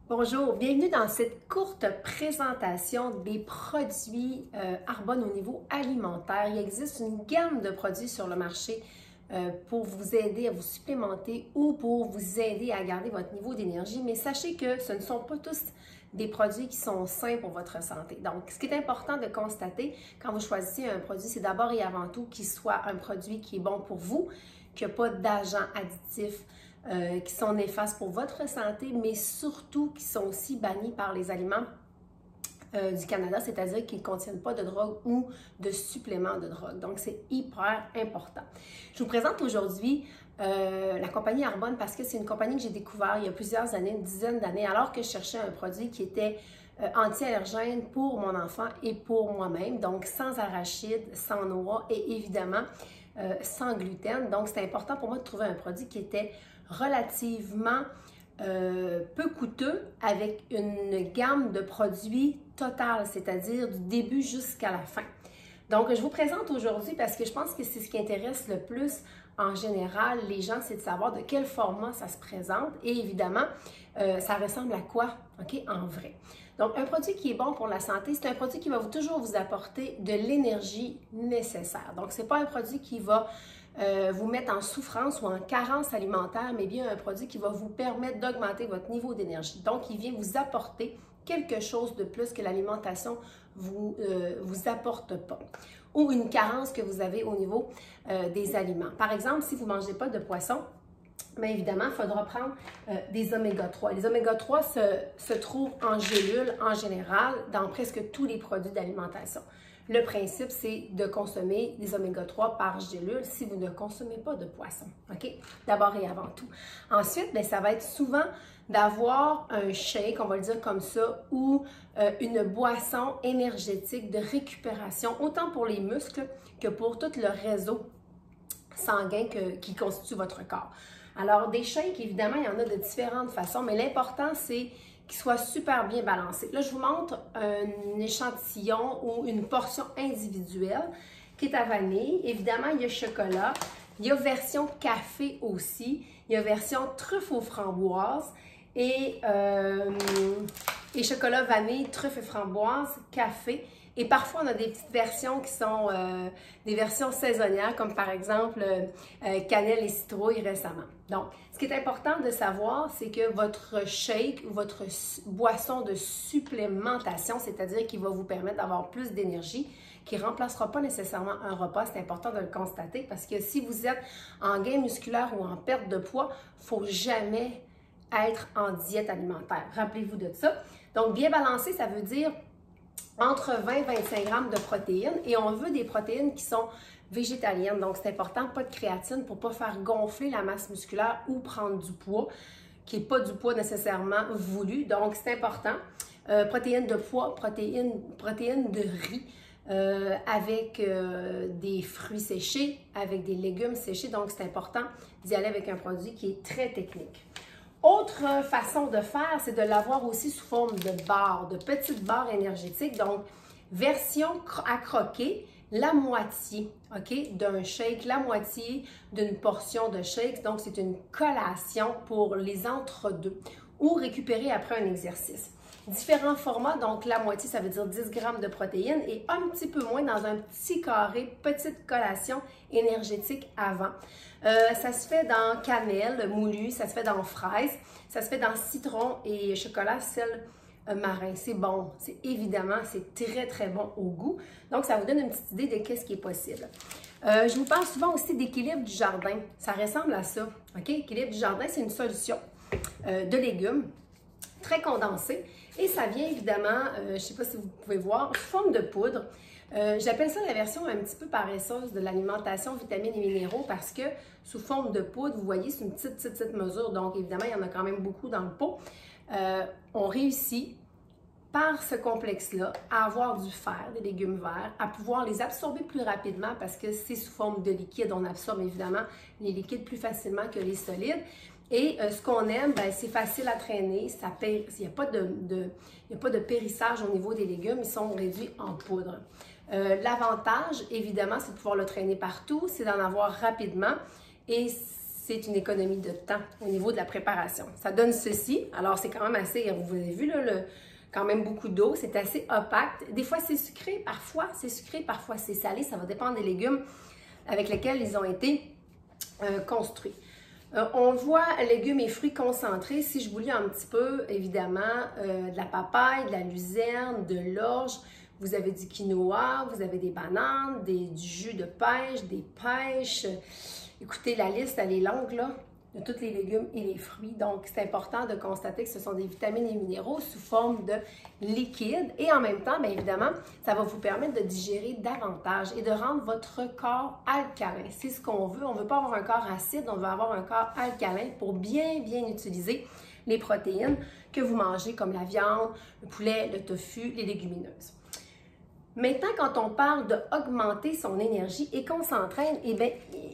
Bonjour, bienvenue dans cette courte présentation des produits Arbonne au niveau alimentaire. Il existe une gamme de produits sur le marché pour vous aider à vous supplémenter ou pour vous aider à garder votre niveau d'énergie, mais sachez que ce ne sont pas tous des produits qui sont sains pour votre santé. Donc, ce qui est important de constater quand vous choisissez un produit, c'est d'abord et avant tout qu'il soit un produit qui est bon pour vous, qu'il n'y a pas d'agents additifs, qui sont néfastes pour votre santé, mais surtout qui sont aussi bannis par les aliments du Canada, c'est-à-dire qu'ils ne contiennent pas de drogue ou de suppléments de drogue. Donc, c'est hyper important. Je vous présente aujourd'hui la compagnie Arbonne parce que c'est une compagnie que j'ai découverte il y a plusieurs années, une dizaine d'années, alors que je cherchais un produit qui était anti-allergène pour mon enfant et pour moi-même, donc sans arachides, sans noix et évidemment sans gluten. Donc, c'était important pour moi de trouver un produit qui était relativement peu coûteux avec une gamme de produits totale, c'est-à-dire du début jusqu'à la fin. Donc, je vous présente aujourd'hui parce que je pense que c'est ce qui intéresse le plus en général les gens, c'est de savoir de quel format ça se présente et évidemment, ça ressemble à quoi, OK, en vrai. Donc, un produit qui est bon pour la santé, c'est un produit qui va toujours vous apporter de l'énergie nécessaire. Donc, ce n'est pas un produit qui va vous mettre en souffrance ou en carence alimentaire, mais bien un produit qui va vous permettre d'augmenter votre niveau d'énergie. Donc, il vient vous apporter quelque chose de plus que l'alimentation vous apporte pas ou une carence que vous avez au niveau des aliments. Par exemple, si vous ne mangez pas de poisson, bien évidemment, il faudra prendre des oméga 3. Les oméga 3 se trouvent en gélules en général dans presque tous les produits d'alimentation. Le principe, c'est de consommer des oméga 3 par gélule si vous ne consommez pas de poisson, OK? D'abord et avant tout. Ensuite, bien, ça va être souvent d'avoir un shake, on va le dire comme ça, ou une boisson énergétique de récupération, autant pour les muscles que pour tout le réseau sanguin qui constitue votre corps. Alors, des shakes, évidemment, il y en a de différentes façons, mais l'important, c'est qu'ils soient super bien balancés. Là, je vous montre un échantillon ou une portion individuelle qui est à vanille. Évidemment, il y a chocolat. Il y a version café aussi. Il y a version truffe aux framboises et chocolat vanille, truffe et framboise, café. Et parfois, on a des petites versions qui sont des versions saisonnières, comme par exemple cannelle et citrouille récemment. Donc, ce qui est important de savoir, c'est que votre shake ou votre boisson de supplémentation, c'est-à-dire qui va vous permettre d'avoir plus d'énergie, qui ne remplacera pas nécessairement un repas, c'est important de le constater parce que si vous êtes en gain musculaire ou en perte de poids, il ne faut jamais être en diète alimentaire. Rappelez-vous de ça. Donc, bien balancé, ça veut dire entre 20 et 25 grammes de protéines et on veut des protéines qui sont végétaliennes. Donc, c'est important, pas de créatine pour ne pas faire gonfler la masse musculaire ou prendre du poids, qui n'est pas du poids nécessairement voulu. Donc, c'est important. Protéines de pois, protéines de riz, avec des fruits séchés, avec des légumes séchés. Donc, c'est important d'y aller avec un produit qui est très technique. Autre façon de faire, c'est de l'avoir aussi sous forme de barres, de petites barres énergétiques. Donc, version à croquer, la moitié, OK, d'un shake, la moitié d'une portion de shake. Donc, c'est une collation pour les entre-deux ou récupérer après un exercice. Différents formats, donc la moitié, ça veut dire 10 grammes de protéines et un petit peu moins dans un petit carré, petite collation énergétique avant. Ça se fait dans cannelle moulue, ça se fait dans fraise, ça se fait dans citron et chocolat sel marin. C'est bon, c'est évidemment, c'est très très bon au goût. Donc, ça vous donne une petite idée de qu'est-ce qui est possible. Je vous parle souvent aussi d'équilibre du jardin. Ça ressemble à ça, OK? Équilibre du jardin, c'est une solution de légumes très condensée et ça vient évidemment, je ne sais pas si vous pouvez voir, sous forme de poudre. J'appelle ça la version un petit peu paresseuse de l'alimentation vitamines et minéraux parce que sous forme de poudre, vous voyez, c'est une petite mesure. Donc, évidemment, il y en a quand même beaucoup dans le pot. On réussit par ce complexe-là à avoir du fer, des légumes verts, à pouvoir les absorber plus rapidement parce que c'est sous forme de liquide. On absorbe évidemment les liquides plus facilement que les solides. Et ce qu'on aime, c'est facile à traîner, il n'y a pas de périssage au niveau des légumes, ils sont réduits en poudre. L'avantage, évidemment, c'est de pouvoir le traîner partout, c'est d'en avoir rapidement et c'est une économie de temps au niveau de la préparation. Ça donne ceci. Alors, c'est quand même assez, vous avez vu, là, quand même beaucoup d'eau. C'est assez opaque. Des fois, c'est sucré. Parfois, c'est sucré. Parfois, c'est salé. Ça va dépendre des légumes avec lesquels ils ont été construits. On voit légumes et fruits concentrés. Si je vous lis un petit peu, évidemment, de la papaye, de la luzerne, de l'orge. Vous avez du quinoa, vous avez des bananes, du jus de pêche, des pêches. Écoutez, la liste, elle est longue, là, de tous les légumes et les fruits. Donc, c'est important de constater que ce sont des vitamines et minéraux sous forme de liquide. Et en même temps, bien évidemment, ça va vous permettre de digérer davantage et de rendre votre corps alcalin. C'est ce qu'on veut. On ne veut pas avoir un corps acide, on veut avoir un corps alcalin pour bien utiliser les protéines que vous mangez, comme la viande, le poulet, le tofu, les légumineuses. Maintenant, quand on parle d'augmenter son énergie et qu'on s'entraîne, eh bien,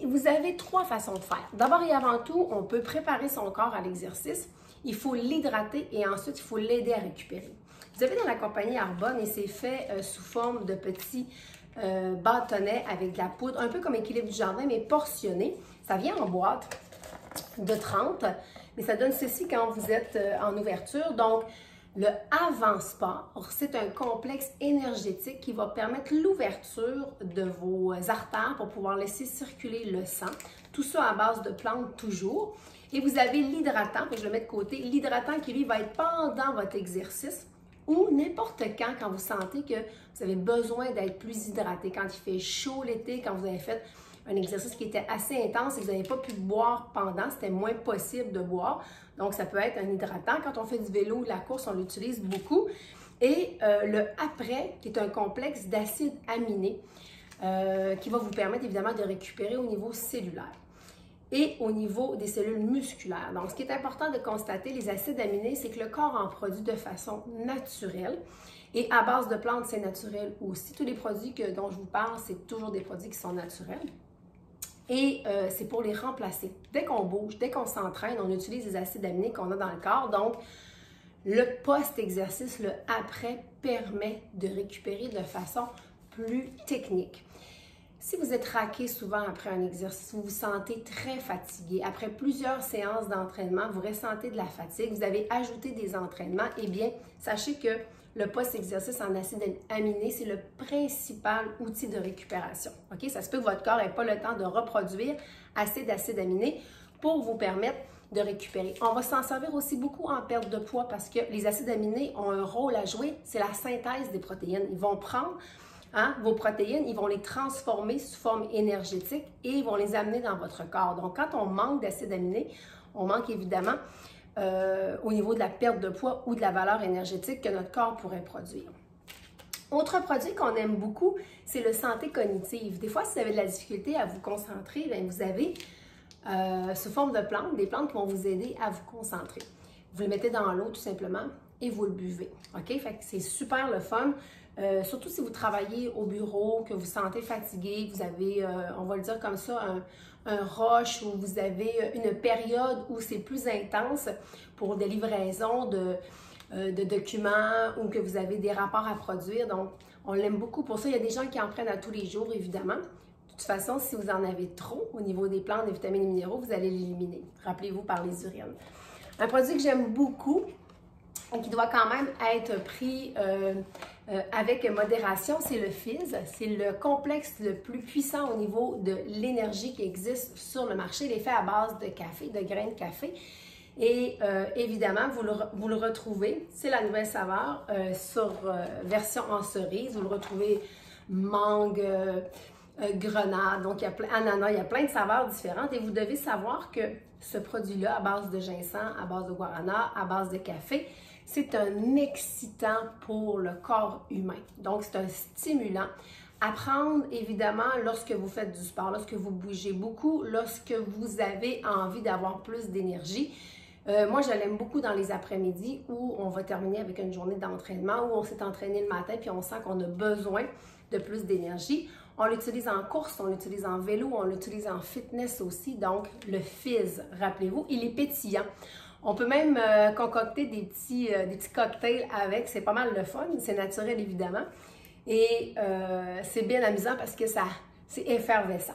vous avez 3 façons de faire. D'abord et avant tout, on peut préparer son corps à l'exercice. Il faut l'hydrater et ensuite, il faut l'aider à récupérer. Vous avez dans la compagnie Arbonne et c'est fait sous forme de petits bâtonnets avec de la poudre, un peu comme Équilibre du jardin, mais portionné. Ça vient en boîte de 30, mais ça donne ceci quand vous êtes en ouverture. Donc, le avant-sport, c'est un complexe énergétique qui va permettre l'ouverture de vos artères pour pouvoir laisser circuler le sang. Tout ça à base de plantes toujours. Et vous avez l'hydratant, je le mets de côté, l'hydratant qui lui va être pendant votre exercice ou n'importe quand vous sentez que vous avez besoin d'être plus hydraté. Quand il fait chaud l'été, quand vous avez fait un exercice qui était assez intense et que vous n'avez pas pu boire pendant, c'était moins possible de boire. Donc, ça peut être un hydratant. Quand on fait du vélo ou de la course, on l'utilise beaucoup. Et le après, qui est un complexe d'acides aminés qui va vous permettre évidemment de récupérer au niveau cellulaire et au niveau des cellules musculaires. Donc, ce qui est important de constater, les acides aminés, c'est que le corps en produit de façon naturelle. Et à base de plantes, c'est naturel aussi. Tous les produits dont je vous parle, c'est toujours des produits qui sont naturels. Et c'est pour les remplacer. Dès qu'on bouge, dès qu'on s'entraîne, on utilise les acides aminés qu'on a dans le corps. Donc, le post-exercice, le après, permet de récupérer de façon plus technique. Si vous êtes raqué souvent après un exercice, vous vous sentez très fatigué, après plusieurs séances d'entraînement, vous ressentez de la fatigue, vous avez ajouté des entraînements, eh bien, sachez que le post-exercice en acides aminés, c'est le principal outil de récupération. OK? Ça se peut que votre corps n'ait pas le temps de reproduire assez d'acides aminés pour vous permettre de récupérer. On va s'en servir aussi beaucoup en perte de poids parce que les acides aminés ont un rôle à jouer, c'est la synthèse des protéines. Ils vont prendre vos protéines, ils vont les transformer sous forme énergétique et ils vont les amener dans votre corps. Donc, quand on manque d'acides aminés, on manque évidemment au niveau de la perte de poids ou de la valeur énergétique que notre corps pourrait produire. Autre produit qu'on aime beaucoup, c'est le santé cognitive. Des fois, si vous avez de la difficulté à vous concentrer, bien, vous avez sous forme de plantes, des plantes qui vont vous aider à vous concentrer. Vous le mettez dans l'eau tout simplement et vous le buvez. OK? Fait que c'est super le fun. Surtout si vous travaillez au bureau, que vous sentez fatigué, vous avez, on va le dire comme ça, un rush ou vous avez une période où c'est plus intense pour des livraisons de documents ou que vous avez des rapports à produire. Donc, on l'aime beaucoup pour ça. Il y a des gens qui en prennent à tous les jours, évidemment. De toute façon, si vous en avez trop au niveau des plantes, des vitamines et minéraux, vous allez l'éliminer. Rappelez-vous par les urines. Un produit que j'aime beaucoup et qui doit quand même être pris avec modération, c'est le Fizz. C'est le complexe le plus puissant au niveau de l'énergie qui existe sur le marché. Il est fait à base de café, de grains de café. Et évidemment, vous le retrouvez, c'est la nouvelle saveur sur version en cerise. Vous le retrouvez mangue, grenade, donc il y a ananas, il y a plein de saveurs différentes. Et vous devez savoir que ce produit-là, à base de ginseng, à base de guarana, à base de café, c'est un excitant pour le corps humain. Donc, c'est un stimulant à prendre, évidemment, lorsque vous faites du sport, lorsque vous bougez beaucoup, lorsque vous avez envie d'avoir plus d'énergie. Moi, je l'aime beaucoup dans les après-midi où on va terminer avec une journée d'entraînement, où on s'est entraîné le matin puis on sent qu'on a besoin de plus d'énergie. On l'utilise en course, on l'utilise en vélo, on l'utilise en fitness aussi. Donc, le Fizz, rappelez-vous, il est pétillant. On peut même concocter des petits cocktails avec. C'est pas mal de fun. C'est naturel, évidemment. Et c'est bien amusant parce que c'est effervescent.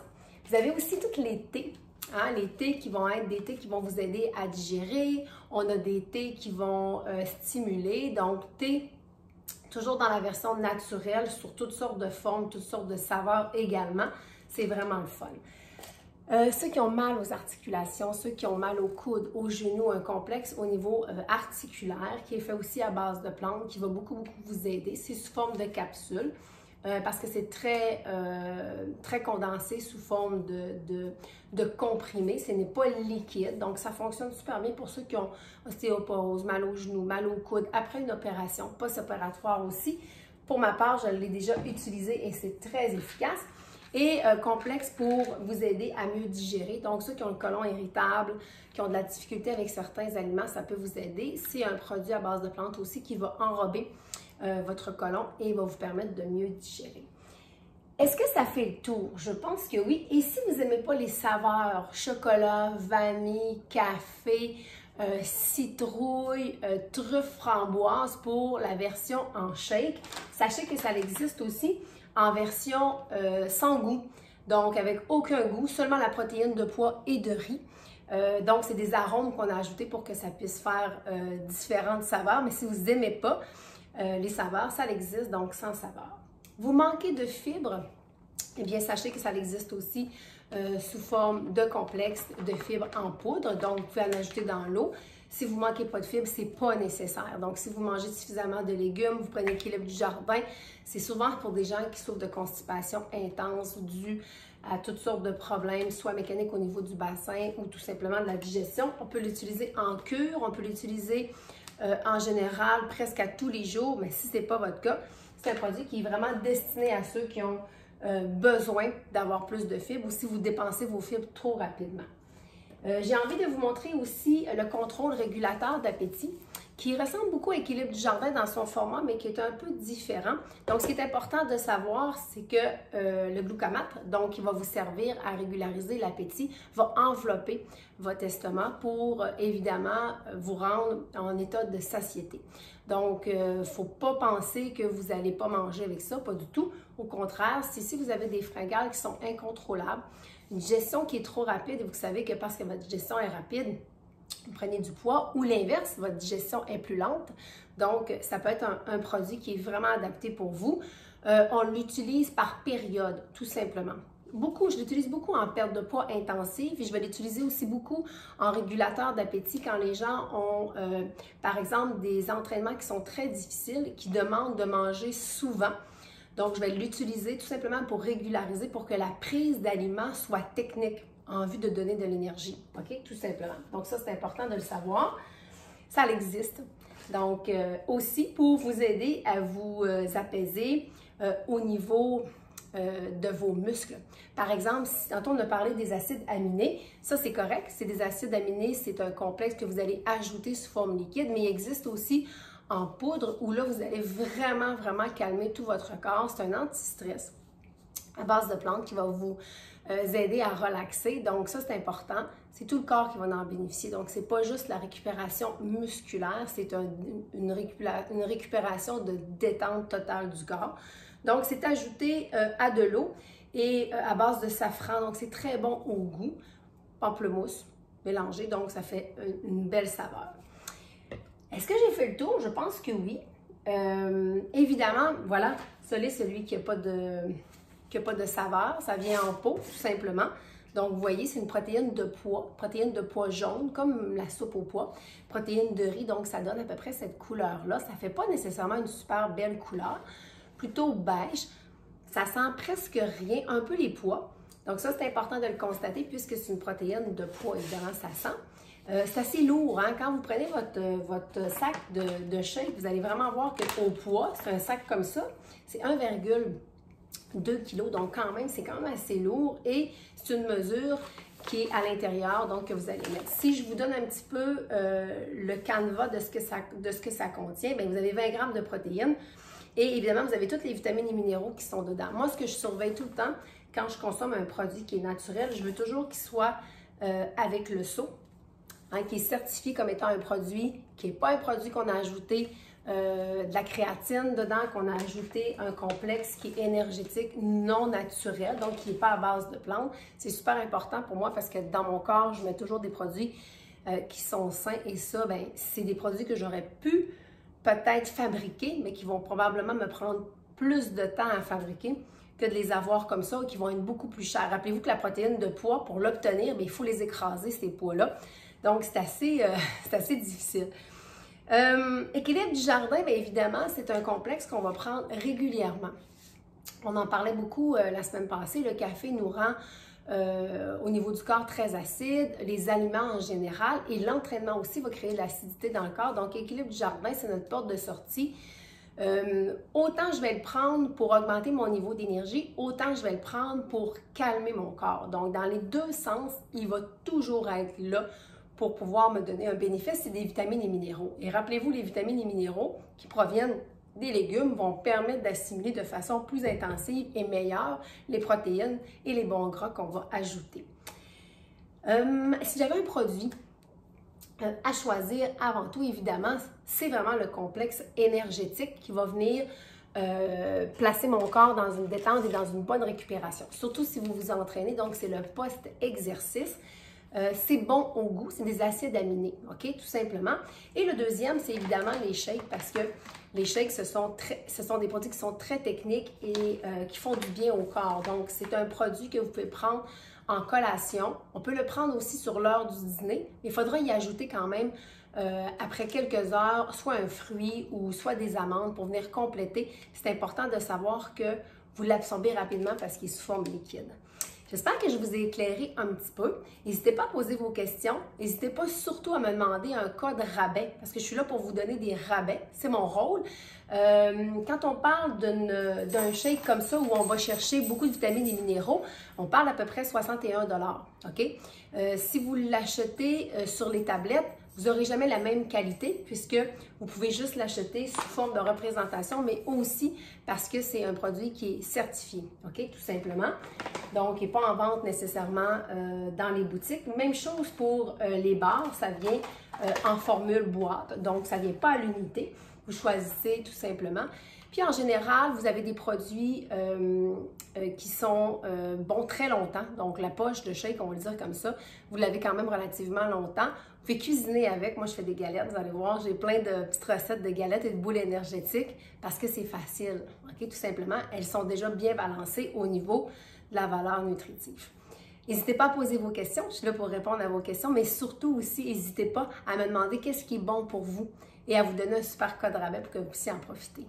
Vous avez aussi tous les thés. Hein, les thés qui vont être des thés qui vont vous aider à digérer. On a des thés qui vont stimuler. Donc, thé, toujours dans la version naturelle, sur toutes sortes de formes, toutes sortes de saveurs également. C'est vraiment le fun. Ceux qui ont mal aux articulations, ceux qui ont mal aux coudes, aux genoux, un complexe au niveau articulaire, qui est fait aussi à base de plantes, qui va beaucoup vous aider. C'est sous forme de capsule. Parce que c'est très condensé sous forme de comprimé. Ce n'est pas liquide. Donc, ça fonctionne super bien pour ceux qui ont ostéoporose, mal aux genoux, mal aux coudes, après une opération post-opératoire aussi. Pour ma part, je l'ai déjà utilisé et c'est très efficace. Et complexe pour vous aider à mieux digérer. Donc, ceux qui ont le côlon irritable, qui ont de la difficulté avec certains aliments, ça peut vous aider. C'est un produit à base de plantes aussi qui va enrober votre côlon et va vous permettre de mieux digérer. Est-ce que ça fait le tour? Je pense que oui. Et si vous n'aimez pas les saveurs, chocolat, vanille, café, citrouille, truffe framboise pour la version en shake, sachez que ça existe aussi en version sans goût, donc avec aucun goût, seulement la protéine de pois et de riz. Donc, c'est des arômes qu'on a ajoutés pour que ça puisse faire différentes saveurs, mais si vous n'aimez pas les saveurs, ça existe, donc sans saveur. Vous manquez de fibres, eh bien, sachez que ça existe aussi sous forme de complexe de fibres en poudre, donc vous pouvez en ajouter dans l'eau. Si vous ne manquez pas de fibres, ce n'est pas nécessaire. Donc, si vous mangez suffisamment de légumes, vous prenez l'équilibre du jardin, c'est souvent pour des gens qui souffrent de constipation intense due à toutes sortes de problèmes, soit mécaniques au niveau du bassin ou tout simplement de la digestion. On peut l'utiliser en cure, on peut l'utiliser en général presque à tous les jours, mais si ce n'est pas votre cas, c'est un produit qui est vraiment destiné à ceux qui ont besoin d'avoir plus de fibres ou si vous dépensez vos fibres trop rapidement. J'ai envie de vous montrer aussi le contrôle régulateur d'appétit qui ressemble beaucoup à Équilibre du jardin dans son format, mais qui est un peu différent. Donc, ce qui est important de savoir, c'est que le glucamate, donc qui va vous servir à régulariser l'appétit, va envelopper votre estomac pour, évidemment, vous rendre en état de satiété. Donc, il ne faut pas penser que vous n'allez pas manger avec ça, pas du tout. Au contraire, si vous avez des fringales qui sont incontrôlables, une digestion qui est trop rapide, et vous savez que parce que votre digestion est rapide, vous prenez du poids, ou l'inverse, votre digestion est plus lente. Donc, ça peut être un produit qui est vraiment adapté pour vous. On l'utilise par période, tout simplement. Je l'utilise beaucoup en perte de poids intensive et je vais l'utiliser aussi beaucoup en régulateur d'appétit quand les gens ont, par exemple, des entraînements qui sont très difficiles, qui demandent de manger souvent. Donc, je vais l'utiliser tout simplement pour régulariser, pour que la prise d'aliments soit technique en vue de donner de l'énergie. OK? Tout simplement. Donc, ça, c'est important de le savoir. Ça existe. Donc, aussi pour vous aider à vous apaiser au niveau de vos muscles. Par exemple, tantôt on a parlé des acides aminés, ça c'est correct, c'est des acides aminés, c'est un complexe que vous allez ajouter sous forme liquide, mais il existe aussi en poudre où là vous allez vraiment calmer tout votre corps. C'est un anti-stress à base de plantes qui va vous aider à relaxer. Donc ça c'est important, c'est tout le corps qui va en bénéficier. Donc c'est pas juste la récupération musculaire, c'est une récupération de détente totale du corps. Donc, c'est ajouté à de l'eau et à base de safran. Donc, c'est très bon au goût. Pamplemousse mélangé, donc ça fait une belle saveur. Est-ce que j'ai fait le tour? Je pense que oui. Évidemment, voilà, celui qui n'a pas de saveur. Ça vient en pot, tout simplement. Donc, vous voyez, c'est une protéine de pois jaune, comme la soupe au pois. Protéine de riz, donc ça donne à peu près cette couleur-là. Ça ne fait pas nécessairement une super belle couleur. Plutôt beige, ça sent presque rien, un peu les pois. Donc ça, c'est important de le constater puisque c'est une protéine de pois, évidemment, ça sent. C'est assez lourd, hein? Quand vous prenez votre sac de shake, vous allez vraiment voir qu'au poids, c'est un sac comme ça, c'est 1,2 kg, donc quand même, c'est quand même assez lourd et c'est une mesure qui est à l'intérieur, donc que vous allez mettre. Si je vous donne un petit peu le canevas de ce que ça contient, bien, vous avez 20 grammes de protéines. Et évidemment, vous avez toutes les vitamines et minéraux qui sont dedans. Moi, ce que je surveille tout le temps, quand je consomme un produit qui est naturel, je veux toujours qu'il soit avec le seau, hein, qui est certifié comme étant un produit qui n'est pas un produit qu'on a ajouté de la créatine dedans, qu'on a ajouté un complexe qui est énergétique, non naturel, donc qui n'est pas à base de plantes. C'est super important pour moi parce que dans mon corps, je mets toujours des produits qui sont sains et ça, ben, c'est des produits que j'aurais pu peut-être fabriquer, mais qui vont probablement me prendre plus de temps à fabriquer que de les avoir comme ça, qui vont être beaucoup plus chers. Rappelez-vous que la protéine de pois, pour l'obtenir, il faut les écraser, ces pois-là. Donc, c'est assez difficile. Équilibre du jardin, bien évidemment, c'est un complexe qu'on va prendre régulièrement. On en parlait beaucoup la semaine passée. Le café nous rend au niveau du corps très acide, les aliments en général et l'entraînement aussi va créer de l'acidité dans le corps. Donc, équilibre du jardin, c'est notre porte de sortie. Autant je vais le prendre pour augmenter mon niveau d'énergie, autant je vais le prendre pour calmer mon corps. Donc, dans les deux sens, il va toujours être là pour pouvoir me donner un bénéfice, c'est des vitamines et minéraux. Et rappelez-vous, les vitamines et minéraux qui proviennent des légumes vont permettre d'assimiler de façon plus intensive et meilleure les protéines et les bons gras qu'on va ajouter. Si j'avais un produit à choisir avant tout, évidemment, c'est vraiment le complexe énergétique qui va venir placer mon corps dans une détente et dans une bonne récupération. Surtout si vous vous entraînez, donc c'est le post-exercice. C'est bon au goût, c'est des acides aminés, OK, tout simplement. Et le deuxième, c'est évidemment les shakes parce que les shakes, ce sont des produits qui sont très techniques et qui font du bien au corps. Donc, c'est un produit que vous pouvez prendre en collation. On peut le prendre aussi sur l'heure du dîner, mais il faudra y ajouter quand même après quelques heures, soit un fruit ou soit des amandes pour venir compléter. C'est important de savoir que vous l'absorbez rapidement parce qu'il est sous forme liquide. J'espère que je vous ai éclairé un petit peu. N'hésitez pas à poser vos questions. N'hésitez pas surtout à me demander un code rabais parce que je suis là pour vous donner des rabais. C'est mon rôle. Quand on parle d'un shake comme ça où on va chercher beaucoup de vitamines et minéraux, on parle à peu près 61 $. OK? Si vous l'achetez sur les tablettes, vous n'aurez jamais la même qualité puisque vous pouvez juste l'acheter sous forme de représentation, mais aussi parce que c'est un produit qui est certifié, OK, tout simplement. Donc, il n'est pas en vente nécessairement dans les boutiques. Même chose pour les bars, ça vient en formule boîte, donc ça ne vient pas à l'unité. Vous choisissez tout simplement. Puis en général, vous avez des produits qui sont bons très longtemps. Donc la poche de shake, on va le dire comme ça, vous l'avez quand même relativement longtemps. Vous pouvez cuisiner avec. Moi, je fais des galettes, vous allez voir. J'ai plein de petites recettes de galettes et de boules énergétiques parce que c'est facile. OK, tout simplement, elles sont déjà bien balancées au niveau de la valeur nutritive. N'hésitez pas à poser vos questions. Je suis là pour répondre à vos questions, mais surtout aussi, n'hésitez pas à me demander qu'est-ce qui est bon pour vous et à vous donner un super code rabais pour que vous puissiez en profiter.